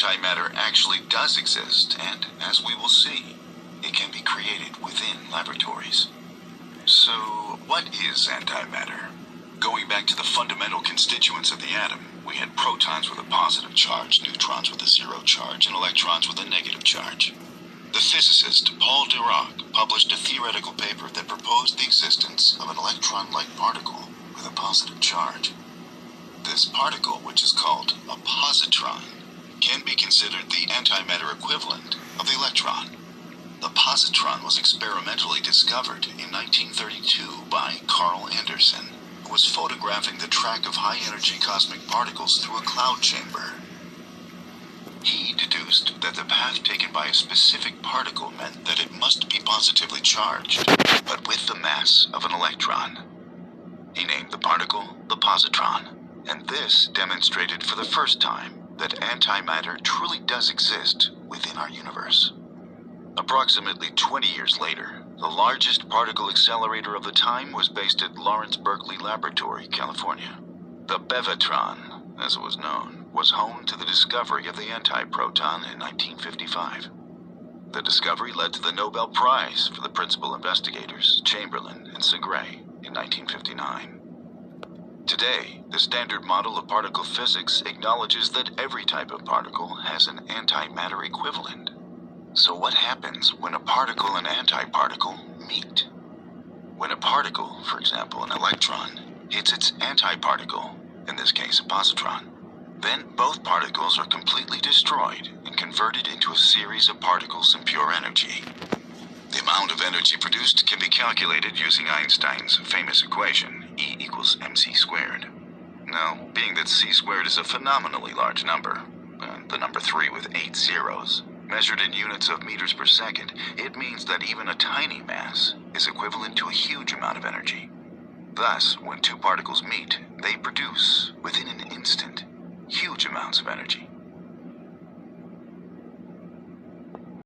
antimatter actually does exist, and as we will see, it can be created within laboratories. So, what is antimatter? Going back to the fundamental constituents of the atom, we had protons with a positive charge, neutrons with a zero charge, and electrons with a negative charge. The physicist Paul Dirac published a theoretical paper that proposed the existence of an electron-like particle with a positive charge. This particle, which is called a positron, can be considered the antimatter equivalent of the electron. The positron was experimentally discovered in 1932 by Positron Anderson, who was photographing the track of high-energy cosmic particles through a cloud chamber. He deduced that the path taken by a specific particle meant that it must be positively charged, but with the mass of an electron. He named the particle the positron, and this demonstrated for the first time that antimatter truly does exist within our universe. Approximately 20 years later, the largest particle accelerator of the time was based at Lawrence Berkeley Laboratory, California. The Bevatron, as it was known, was home to the discovery of the antiproton in 1955. The discovery led to the Nobel Prize for the principal investigators, Chamberlain and Segre, in 1959. Today, the standard model of particle physics acknowledges that every type of particle has an antimatter equivalent. So what happens when a particle and antiparticle meet? When a particle, for example an electron, hits its antiparticle, in this case a positron, then both particles are completely destroyed and converted into a series of particles in pure energy. The amount of energy produced can be calculated using Einstein's famous equation, E equals mc squared. Now, being that c squared is a phenomenally large number, the number 3 with 8 zeros, measured in units of meters per second, it means that even a tiny mass is equivalent to a huge amount of energy. Thus, when two particles meet, they produce, within an instant, huge amounts of energy.